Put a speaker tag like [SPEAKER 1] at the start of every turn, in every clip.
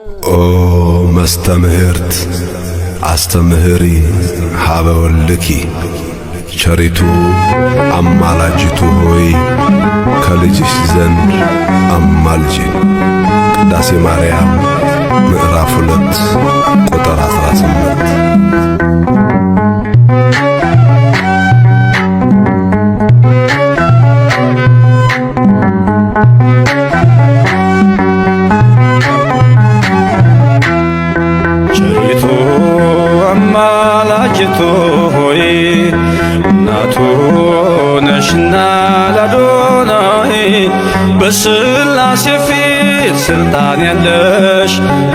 [SPEAKER 1] ኦ መስተምህርት አስተምህሪ ሀበ ወልድኪ ቸሪቱ አማላጅቱ ሆይ ከልጅሽ ዘንድ አማልጂ። ቅዳሴ ማርያም ምዕራፍ 2 ቁጥር 18።
[SPEAKER 2] ቸሪቱ አማላጅቱ ሆይ እናቱ ነሽና ለአዶናይ በሥላሴ ፊት ስልጣን ያለሽ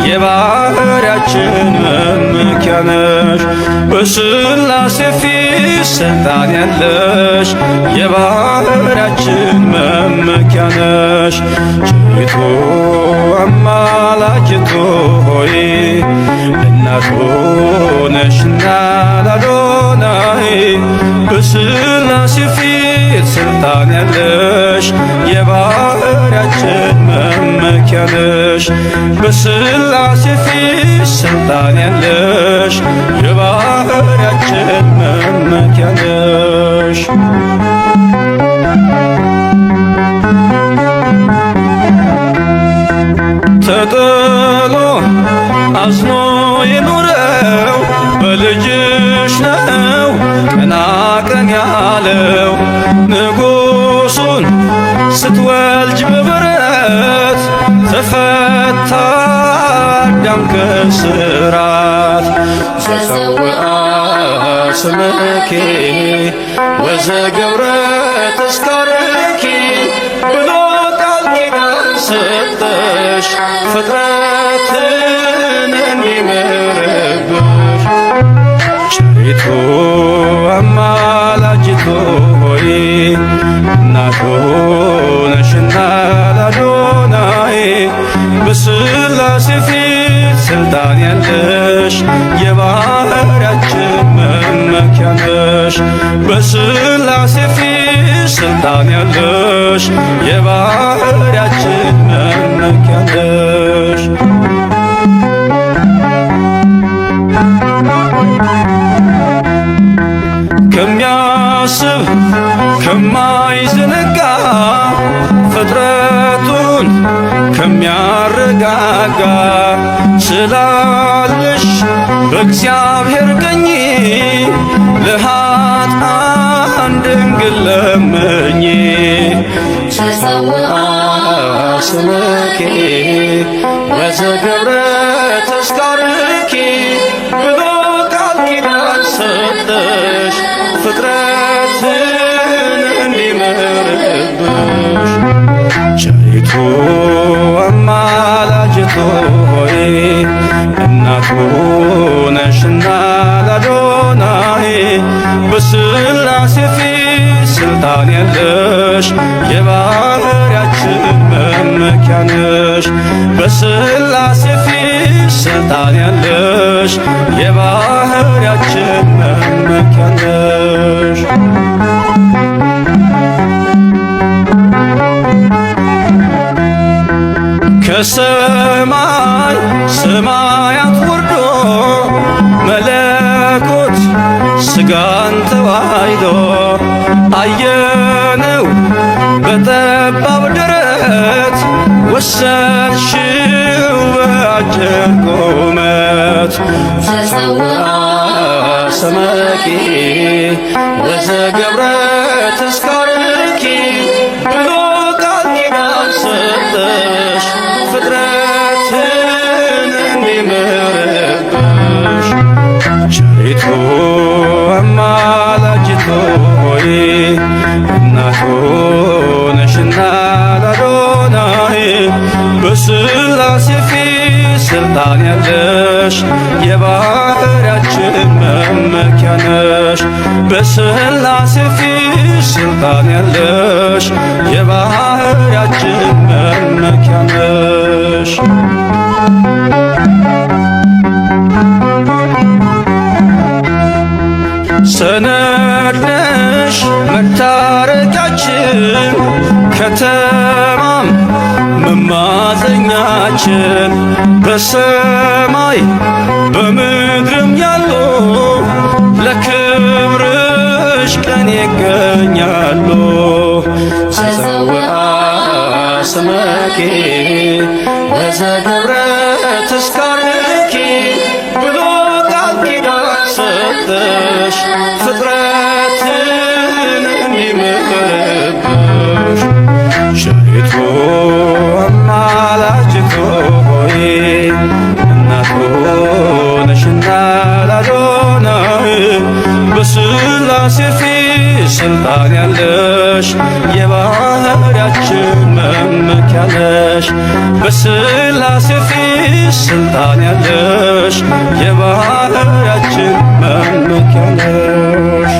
[SPEAKER 2] የባሕርያችን መመኪያ ነሽ። በሥላሴ ፊት ስልጣን ያለሽ የባሕርያችን መመኪያ ነሽ። ቸሪቱ አማላጅቱ ሆይ እናቱ ነሽና ለአዶናይ በሥላሴ ፊት ስልጣን ያለሽ የባሕርያችን መመኪያ ነሽ። በሥላሴ ፊት ስልጣን ያለሽ የባሕርያችን መመኪያ ነሽ። ተጥሎ አዝኖ የኖረው በልጅሽ ነው ቀና ቀን ያለው። ንጉሡን ስትወልጅ በበረት ተፈታ አዳም ከስራት። ተሰውአ ስምኪ ወዘገብረ ተስካርኪ ብሎ ቃል ኪዳን ሰጠሽ ፍጥረትን እንዲምርብሽ። ቸሪቱ አማላጅቱ ሆይ እናቱ ነሽና ለአዶናይ በሥላሴ ፊት ስልጣን ያለሽ የባሕርያችን መመኪያ ነሽ። በሥላሴ ፊት ስልጣን ያለሽ የባሕርያችን መመኪያ ነሽ። ከሚያስብ ከማይዘነጋ ፍጥረቱን ከሚያረጋጋ ስላለሽ በእግዚአብሔር ቀኝ ለኃጥአን ድንግል ለምኚ። ተሰውአ ስምኪ ወዘገብረ ተስካርኪ ብሎ ቃል ኪዳን ሰጠሽ ፍጥረትን እንዲምርብሽ። ቸሪቱ አማላጅቱ ሆይ እናቱ ነሽና ለአዶናይ በሥላሴ ፊት ስልጣን ያለሽ የባሕርያችን መመኪያ ነሽ። በሥላሴ ፊት ስልጣን ያለሽ የባሕርያችን መመኪያ ነሽ። ከሰማይ ሰማያት ወርዶ መለኮት ሥጋን ተዋሕዶ አየነው በጠባብ ደረት ወሰንሽው በአጭር ቁመት። ተሰውአ ስምኪ ወዘገብረ ተስካርኪ ብሎ ቃል ኪዳን ሰጠሽ ፍጥረትን እንዲምርብሽ። ቸሪቱ አማላጅቱ ሆይ እናቱ ነሽና ለአዶናይ በሥላሴ ፊት ስልጣን ያለሽ የባሕርያችን መመኪያ ነሽ። በሥላሴ ፊት ስልጣን ያለሽ የባሕርያችን መመኪያ ነሽ። ሰነድ ነሽ መታረቂያችን ከተማም መማፀኛችን መመኪያችን በሰማይ በምድርም ያሉ ለክብርሽ ቀን ይገኛሉ። ዘዘውአ ስመኪ ወዘገብረ ተስካርኪ ብሎ ቃል ኪዳን ሰጠሽ ፍጥረትን እንዲምርብሽ። ቸሪቱ አማላጅቱ ሆይ እናቱ ነሽና ለአዶናይ በሥላሴ ፊት ስልጣን ያለሽ የባህርያችን መመኪያ ነሽ። በሥላሴ ፊት ስልጣን ያለሽ የባህርያችን መመኪያ ነሽ።